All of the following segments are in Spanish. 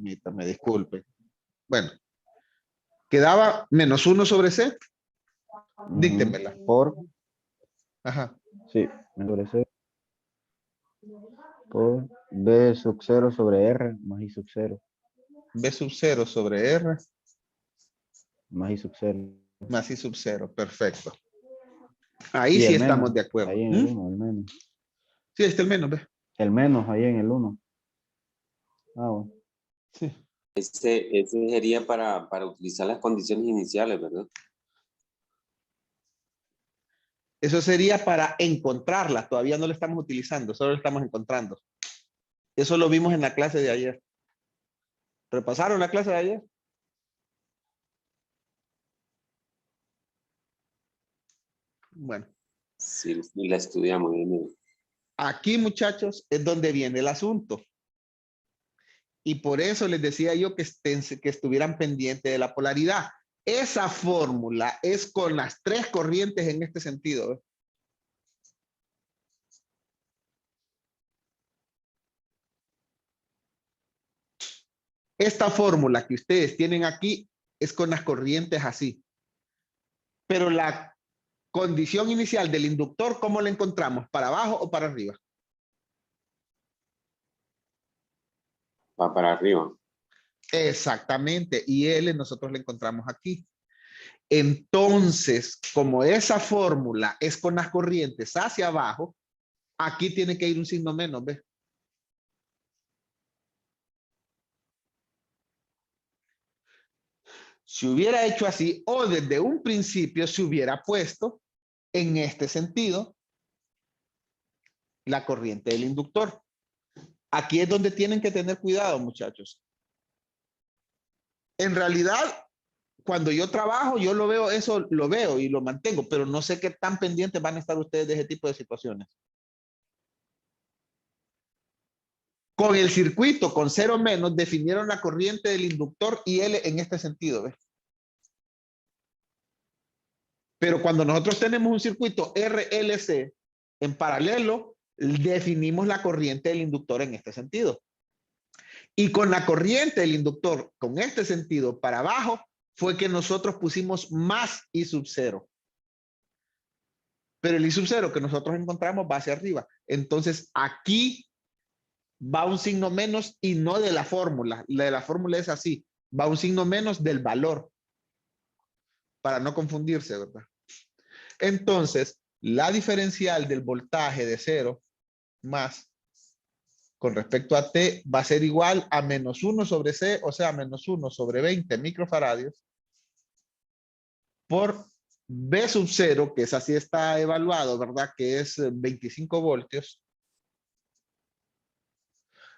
permítame, disculpe. Bueno, quedaba menos 1 sobre C. Díctemela. Por, Ajá. sí, sobre C. Por B sub 0 sobre R más I sub 0. B sub 0 sobre R Más I sub 0. más I sub 0. Perfecto. Ahí Y sí el estamos menos, de acuerdo. ahí en el 1, el menos. Sí, ahí está el menos, ¿ves? El menos ahí en el 1. Ah, bueno. Sí. Ese sería para utilizar las condiciones iniciales, ¿verdad? Eso sería para encontrarla. Todavía no lo estamos utilizando, solo lo estamos encontrando. Eso lo vimos en la clase de ayer. ¿Repasaron la clase de ayer? Bueno. Sí, la estudiamos. Bien. Aquí, muchachos, es donde viene el asunto. Y por eso les decía yo que estuvieran pendientes de la polaridad. Esa fórmula es con las 3 corrientes en este sentido, ¿ves? Esta fórmula que ustedes tienen aquí es con las corrientes así. Pero la condición inicial del inductor, ¿cómo la encontramos? ¿Para abajo o para arriba? Va para arriba. Exactamente. Y L nosotros la encontramos aquí. Entonces, como esa fórmula es con las corrientes hacia abajo, aquí tiene que ir un signo menos, ¿ves? Si hubiera hecho así, o desde un principio se hubiera puesto en este sentido la corriente del inductor. Aquí es donde tienen que tener cuidado, muchachos. En realidad, cuando yo trabajo, yo lo veo, eso lo veo y lo mantengo, pero no sé qué tan pendientes van a estar ustedes de ese tipo de situaciones. Con el circuito, con 0 menos, definieron la corriente del inductor y L en este sentido, ¿ves? Pero cuando nosotros tenemos un circuito RLC en paralelo, definimos la corriente del inductor en este sentido. Y con la corriente del inductor, con este sentido para abajo, fue que nosotros pusimos más I sub 0. Pero el I sub 0 que nosotros encontramos va hacia arriba. Entonces aquí va un signo menos y no de la fórmula. La de la fórmula es así. Va un signo menos del valor. Para no confundirse, ¿verdad? Entonces, la diferencial del voltaje de 0 más con respecto a T va a ser igual a menos 1 sobre C, o sea, menos 1 sobre 20 microfaradios por B sub 0, que es así está evaluado, ¿verdad? Que es 25 voltios,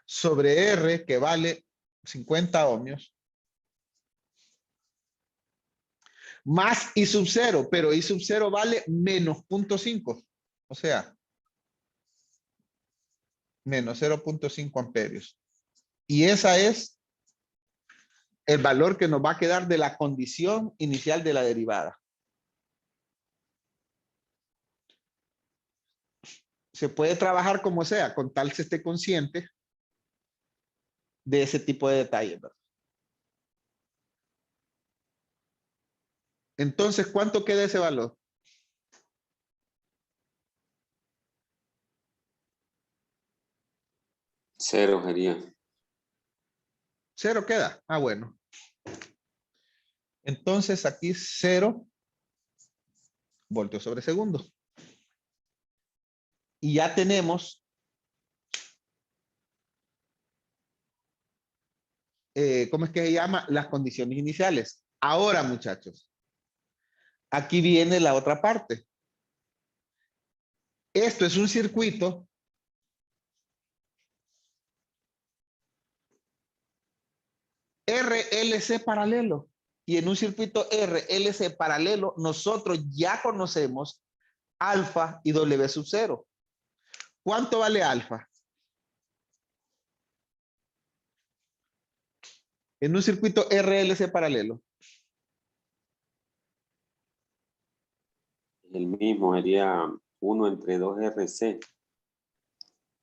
sobre R, que vale 50 ohmios, más I sub 0, pero I sub 0 vale menos 0.5, o sea, menos 0.5 amperios. Y esa es el valor que nos va a quedar de la condición inicial de la derivada. Se puede trabajar como sea, con tal se esté consciente de ese tipo de detalles, ¿verdad? Entonces, ¿cuánto queda ese valor? Cero sería. 0 queda. Ah, bueno. Entonces, aquí 0 voltios sobre segundo. Y ya tenemos ¿cómo es que se llama? Las condiciones iniciales. Ahora, muchachos, aquí viene la otra parte. Esto es un circuito RLC paralelo. Y en un circuito RLC paralelo, nosotros ya conocemos alfa y W sub 0. ¿Cuánto vale alfa? En un circuito RLC paralelo. El mismo sería 1 entre 2 RC.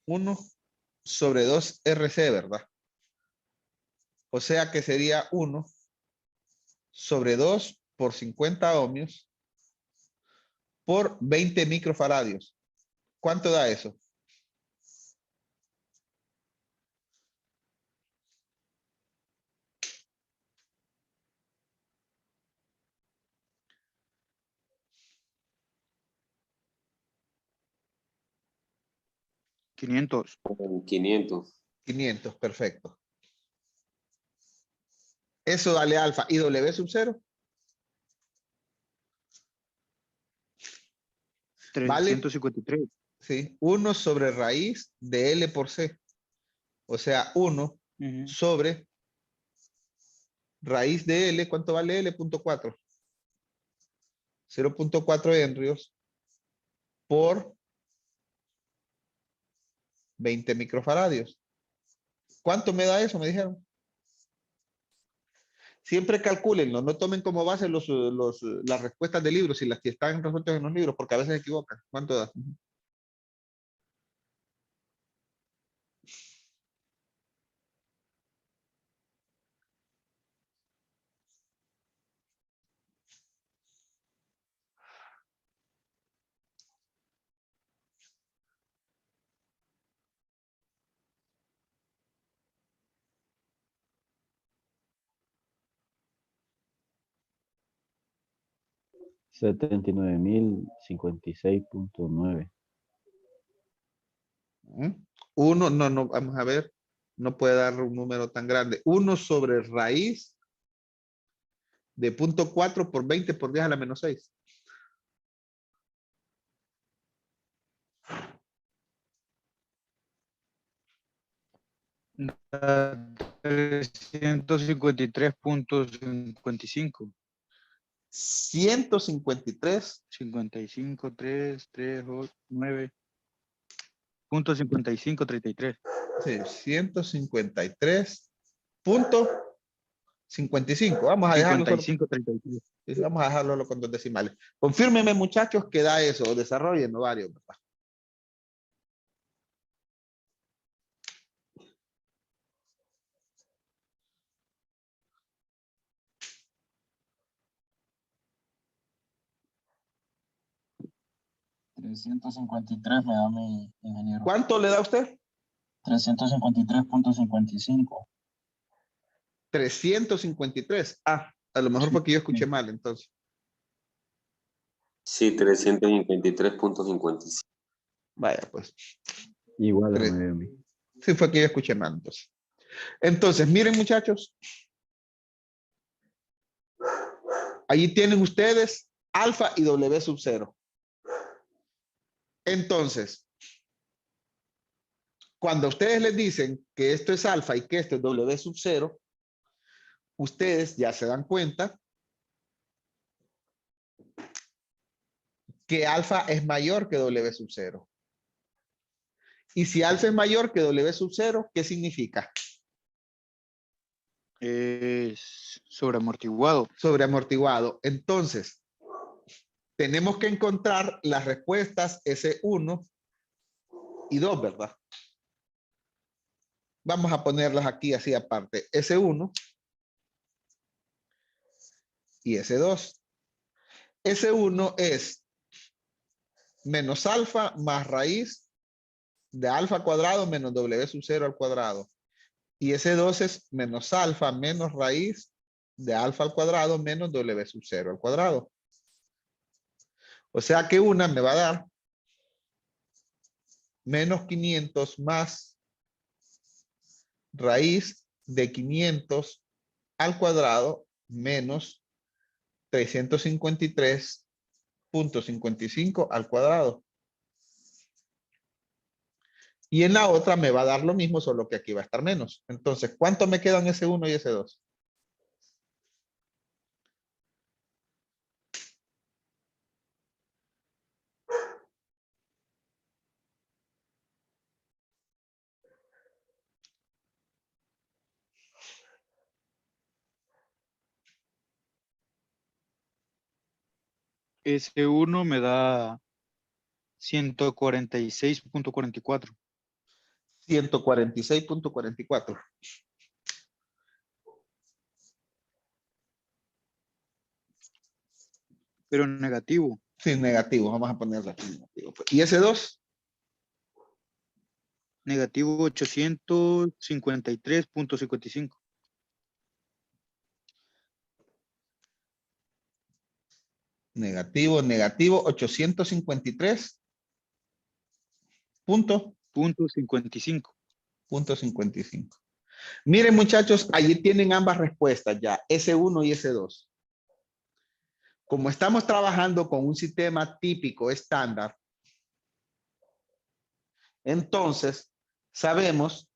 1 sobre 2 RC, ¿verdad? O sea que sería 1 sobre 2 por 50 ohmios por 20 microfaradios. ¿Cuánto da eso? $500. 500. 500, perfecto. Eso dale alfa. ¿Y W sub 0? Vale. 353. Sí, 1 sobre raíz de L por C. O sea, 1 sobre raíz de L. ¿Cuánto vale L? 0.4. 0.4 henrios por 20 microfaradios. ¿Cuánto me da eso? Me dijeron. Siempre calcúlenlo, no tomen como base las respuestas de libros y las que están resueltas en los libros, porque a veces se equivocan. ¿Cuánto da? $79,056.9. Uno, no, vamos a ver. No puede dar un número tan grande. 1 sobre raíz de 0.4 por 20 por 10 a la menos 6. Da 353.55. 153. 55, 3, 3, 8, 9.5533. Sí, 153.55. Vamos a dejarlo solo. 5533. Vamos a dejarlo con 2 decimales. Confírmenme, muchachos, que da eso. O desarrollen varios. ¿Verdad? $353 me da mi ingeniero. ¿Cuánto le da a usted? 353.55. 353. Ah, a lo mejor fue que yo escuché mal, entonces. Sí, 353.55. Vaya, pues. Igual Tres. me dio a mí. Sí, fue que yo escuché mal, entonces. Entonces, miren, muchachos. Allí tienen ustedes alfa y W sub 0. Entonces, cuando ustedes les dicen que esto es alfa y que esto es W sub 0, ustedes ya se dan cuenta que alfa es mayor que W sub 0. Y si alfa es mayor que W sub 0, ¿qué significa? Es sobreamortiguado. Sobreamortiguado. Entonces, tenemos que encontrar las respuestas S1 y 2, ¿verdad? Vamos a ponerlas aquí así aparte. S1 y S2. S1 es menos alfa más raíz de alfa cuadrado menos W sub 0 al cuadrado. Y S2 es menos alfa menos raíz de alfa al cuadrado menos W sub 0 al cuadrado. O sea que una me va a dar menos 500 más raíz de 500 al cuadrado menos 353.55 al cuadrado. Y en la otra me va a dar lo mismo, solo que aquí va a estar menos. Entonces, ¿cuánto me quedan S1 y S2? S1 me da 146.44. 146.44. pero negativo. Sí, negativo. Vamos a ponerlo aquí negativo, pues. ¿Y ese 2? Negativo 853.55. Negativo, negativo, 853. Punto. Punto 55. Punto 55. Miren, muchachos, allí tienen ambas respuestas ya, S1 y S2. Como estamos trabajando con un sistema típico estándar, entonces sabemos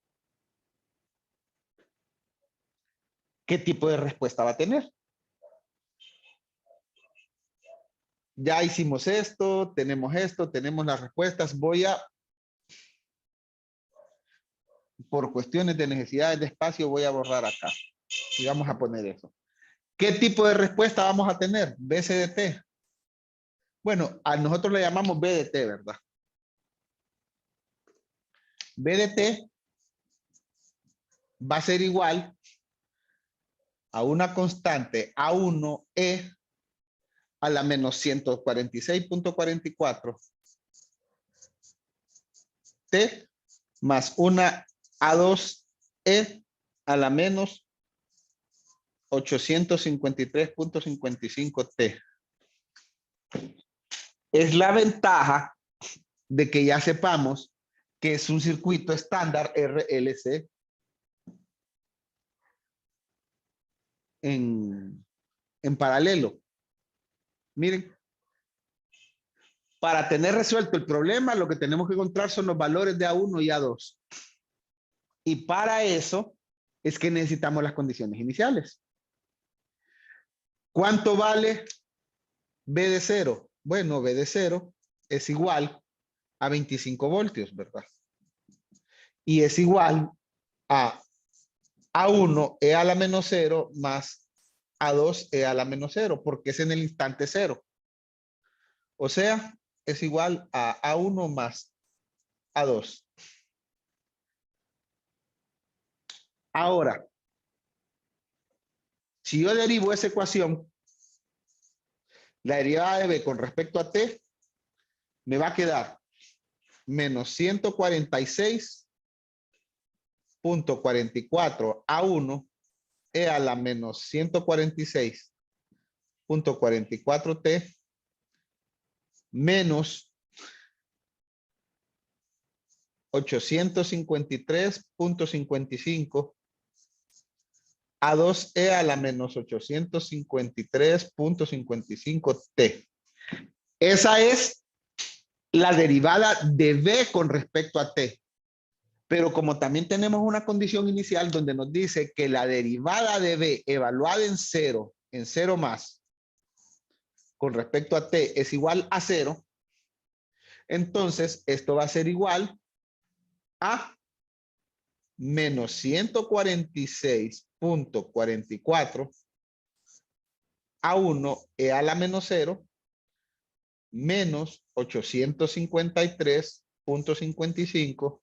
qué tipo de respuesta va a tener. Ya hicimos esto, tenemos las respuestas. Voy a, por cuestiones de necesidades de espacio, voy a borrar acá. Y vamos a poner eso. ¿Qué tipo de respuesta vamos a tener? BCDT. Bueno, a nosotros le llamamos BDT, ¿verdad? BDT va a ser igual a una constante A1E a la menos 146.44 T más una A2E a la menos 853.55 T. Es la ventaja de que ya sepamos que es un circuito estándar RLC en paralelo. Miren, para tener resuelto el problema, lo que tenemos que encontrar son los valores de A1 y A2. Y para eso es que necesitamos las condiciones iniciales. ¿Cuánto vale B de 0? Bueno, B de 0 es igual a 25 voltios, ¿verdad? Y es igual a A1 E a la menos 0 más A2 E a la menos 0, porque es en el instante 0. O sea, es igual a A1 más A2. Ahora, si yo derivo esa ecuación, la derivada de B con respecto a T, me va a quedar menos 146.44 A1 E a la menos 146.44 T menos 853.55 A2E a la menos 853.55 T. Esa es la derivada de B con respecto a T. Pero como también tenemos una condición inicial donde nos dice que la derivada de B evaluada en 0 más, con respecto a T es igual a 0, entonces esto va a ser igual a menos 146.44 A1 E a la menos 0 menos 853.55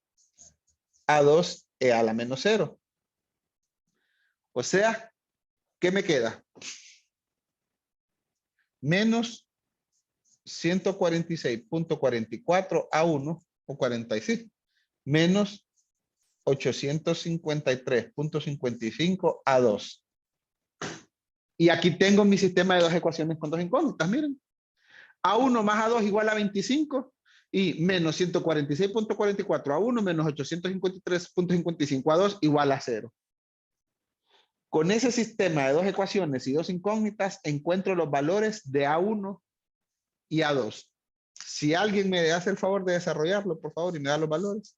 A2 E a la menos 0. O sea, ¿qué me queda? Menos 146.44 A1 o 46 menos 853.55 A2. Y aquí tengo mi sistema de dos ecuaciones con dos incógnitas, miren. A1 más A2 igual a 25 y menos 146.44 A1 menos 853.55 A2 igual a 0. Con ese sistema de dos ecuaciones y dos incógnitas encuentro los valores de A1 y A2. Si alguien me hace el favor de desarrollarlo, por favor, y me da los valores.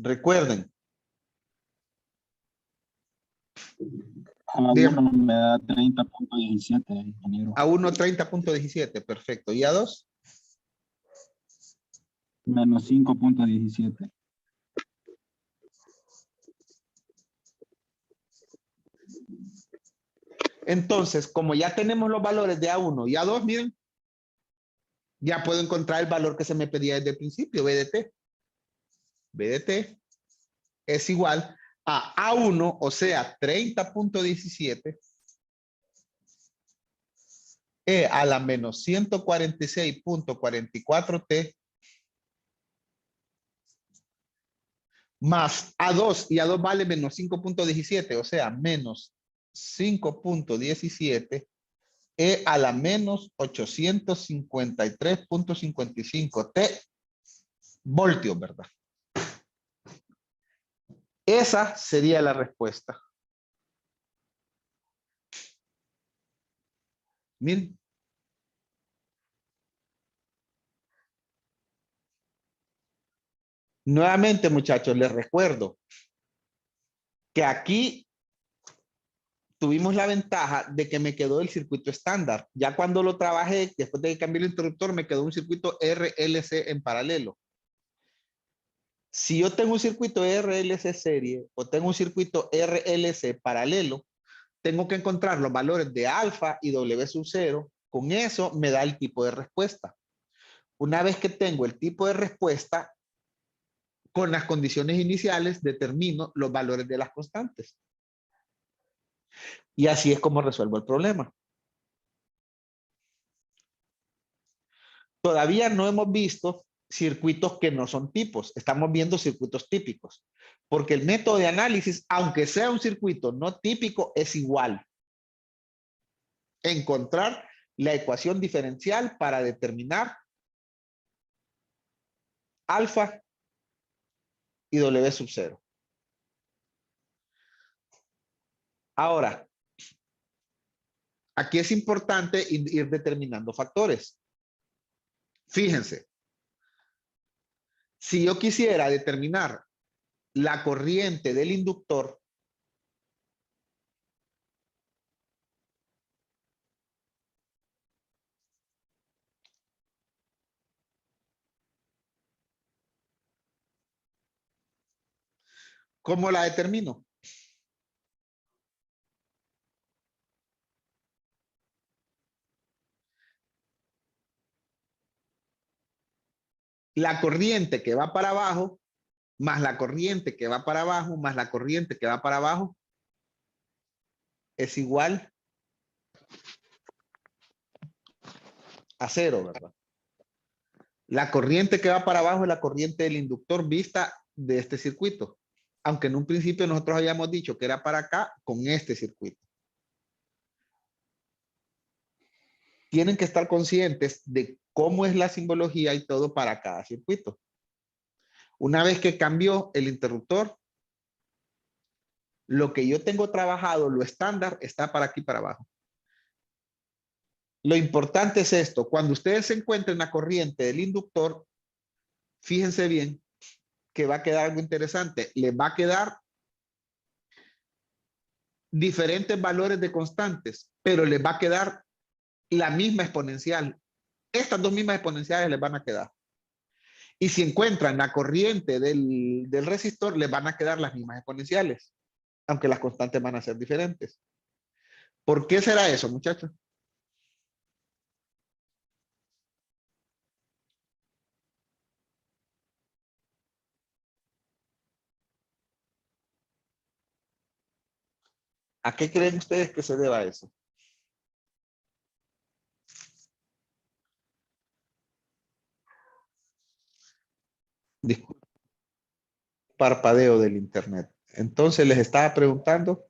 Recuerden, A la Dígame. 1 me da 30.17, ingeniero. A 1, 30.17, perfecto. ¿Y a 2? Menos 5.17. Entonces, como ya tenemos los valores de A1 y A2, miren, ya puedo encontrar el valor que se me pedía desde el principio, BDT. BDT es igual a A1, o sea, 30.17, E a la menos 146.44T, más A2, y A2 vale menos 5.17, o sea, menos 5.17, E a la menos 853.55 T voltios, ¿verdad? Esa sería la respuesta. Miren. Nuevamente, muchachos, les recuerdo que aquí tuvimos la ventaja de que me quedó el circuito estándar. Ya cuando lo trabajé, después de que cambié el interruptor, me quedó un circuito RLC en paralelo. Si yo tengo un circuito RLC serie o tengo un circuito RLC paralelo, tengo que encontrar los valores de alfa y W sub 0. Con eso me da el tipo de respuesta. Una vez que tengo el tipo de respuesta, con las condiciones iniciales determino los valores de las constantes. Y así es como resuelvo el problema. Todavía no hemos visto circuitos que no son tipos. Estamos viendo circuitos típicos. Porque el método de análisis, aunque sea un circuito no típico, es igual. Encontrar la ecuación diferencial para determinar alfa y W sub 0. Ahora, aquí es importante ir determinando factores. Fíjense, si yo quisiera determinar la corriente del inductor, ¿cómo la determino? La corriente que va para abajo, más la corriente que va para abajo, más la corriente que va para abajo, es igual a 0, ¿verdad? La corriente que va para abajo es la corriente del inductor vista de este circuito. Aunque en un principio nosotros habíamos dicho que era para acá con este circuito. Tienen que estar conscientes de cómo es la simbología y todo para cada circuito. Una vez que cambió el interruptor, lo que yo tengo trabajado, lo estándar, está para aquí para abajo. Lo importante es esto. Cuando ustedes se encuentren la corriente del inductor, fíjense bien que va a quedar algo interesante. Les va a quedar diferentes valores de constantes, pero les va a quedar la misma exponencial. Estas dos mismas exponenciales les van a quedar. Y si encuentran la corriente del resistor, les van a quedar las mismas exponenciales, aunque las constantes van a ser diferentes. ¿Por qué será eso, muchachos? ¿A qué creen ustedes que se deba eso? Disculpen, parpadeo del internet. Entonces les estaba preguntando,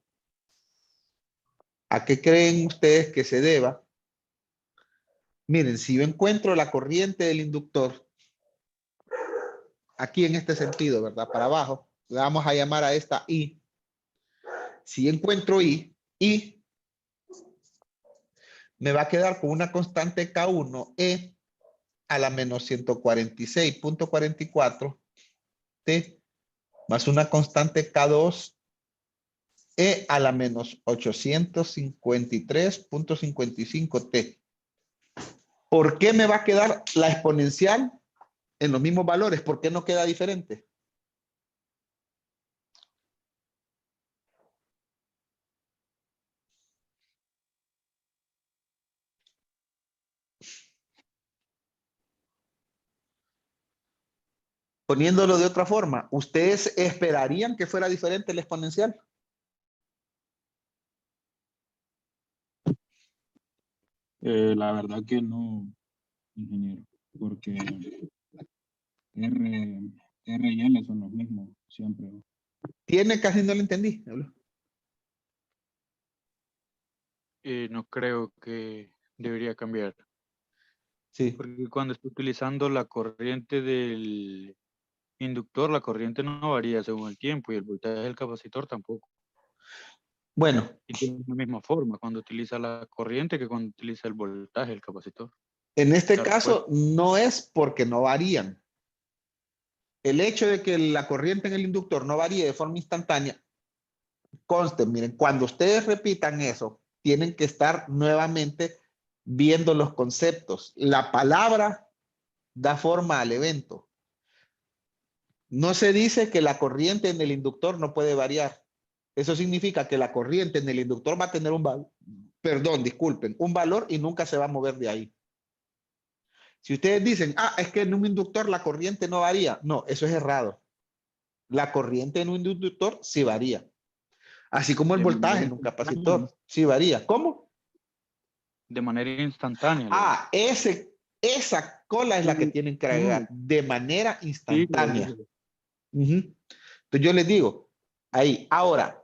¿a qué creen ustedes que se deba? Miren, si yo encuentro la corriente del inductor, aquí en este sentido, ¿verdad? Para abajo, le vamos a llamar a esta I. Si encuentro I, me va a quedar con una constante K1, E a la menos 146.44 T, más una constante K2, E a la menos 853.55 T. ¿Por qué me va a quedar la exponencial en los mismos valores? ¿Por qué no queda diferente? Poniéndolo de otra forma, ¿ustedes esperarían que fuera diferente el exponencial? La verdad que no, ingeniero, porque R y L son los mismos siempre. Tiene, casi no lo entendí. No creo que debería cambiar. Sí. Porque cuando estoy utilizando la corriente del inductor, la corriente no varía según el tiempo y el voltaje del capacitor tampoco. Bueno, Y tiene la misma forma cuando utiliza la corriente que cuando utiliza el voltaje del capacitor. en este La caso respuesta. no es porque no varían. El hecho de que la corriente en el inductor no varíe de forma instantánea, conste, miren, cuando ustedes repitan eso, tienen que estar nuevamente viendo los conceptos. La palabra da forma al evento. No se dice que la corriente en el inductor no puede variar. Eso significa que la corriente en el inductor va a tener un valor, perdón, disculpen, un valor y nunca se va a mover de ahí. Si ustedes dicen, es que en un inductor la corriente no varía. No, eso es errado. La corriente en un inductor sí varía. Así como el De voltaje manera en un instantánea. capacitor sí varía. ¿Cómo? De manera instantánea. Lo digo. Esa cola es la que tienen que agregar de manera Sí, lo instantánea. digo. Entonces yo les digo, ahí, ahora,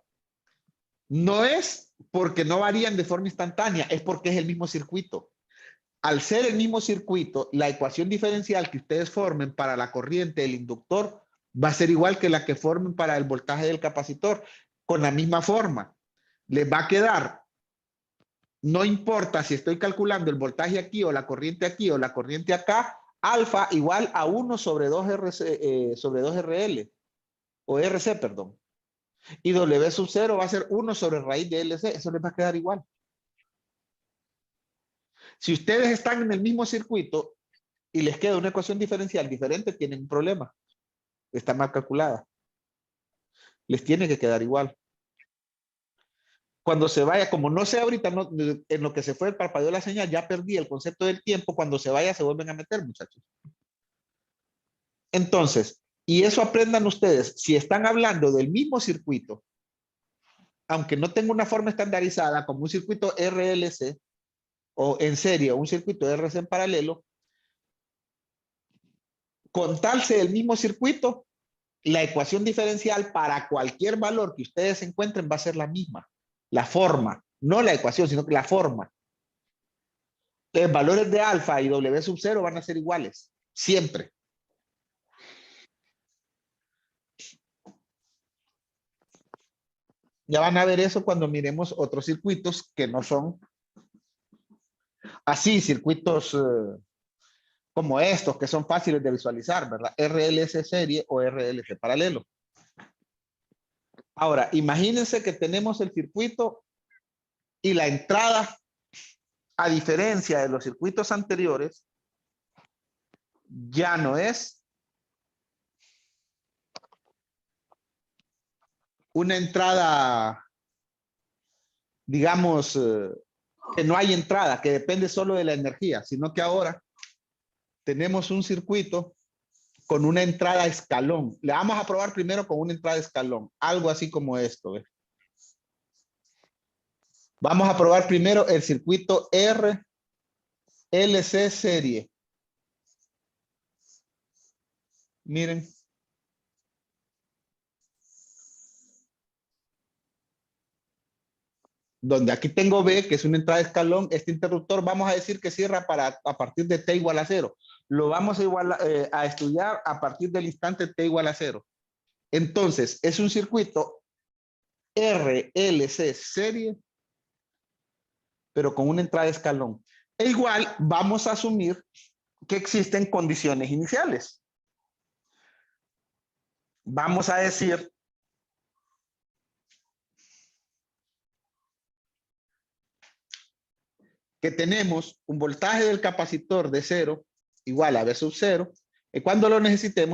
no es porque no varían de forma instantánea, es porque es el mismo circuito. Al ser el mismo circuito, la ecuación diferencial que ustedes formen para la corriente del inductor va a ser igual que la que formen para el voltaje del capacitor, con la misma forma. Les va a quedar, no importa si estoy calculando el voltaje aquí o la corriente aquí o la corriente acá, alfa igual a 1 sobre 2 sobre 2 RL o RC, perdón. Y W sub 0 va a ser 1 sobre raíz de LC, eso les va a quedar igual. Si ustedes están en el mismo circuito y les queda una ecuación diferencial diferente, tienen un problema. Está mal calculada. Les tiene que quedar igual. Cuando se vaya, como no sé ahorita, no, en lo que se fue el parpadeo de la señal, ya perdí el concepto del tiempo. Cuando se vaya, se vuelven a meter, muchachos. Entonces, y eso aprendan ustedes, si están hablando del mismo circuito, aunque no tenga una forma estandarizada, como un circuito RLC, o en serie, un circuito RC en paralelo, con tal sea el mismo circuito, la ecuación diferencial para cualquier valor que ustedes encuentren va a ser la misma. La forma, no la ecuación, sino que la forma. Los valores de alfa y W sub 0 van a ser iguales, siempre. Ya van a ver eso cuando miremos otros circuitos que no son así, circuitos como estos, que son fáciles de visualizar, ¿verdad? RLC serie o RLC paralelo. Ahora, imagínense que tenemos el circuito y la entrada, a diferencia de los circuitos anteriores, ya no es una entrada, digamos, que no hay entrada, que depende solo de la energía, sino que ahora tenemos un circuito con una entrada escalón. Le vamos a probar primero con una entrada escalón, algo así como esto. ¿Ves? Vamos a probar primero el circuito RLC serie. Miren. Donde aquí tengo B, que es una entrada de escalón, este interruptor vamos a decir que cierra a partir de T igual a 0. Lo vamos a estudiar a partir del instante T igual a 0. Entonces, es un circuito RLC serie, pero con una entrada de escalón. E igual vamos a asumir que existen condiciones iniciales. Vamos a decir que tenemos un voltaje del capacitor de 0 igual a V sub 0, y cuando lo necesitemos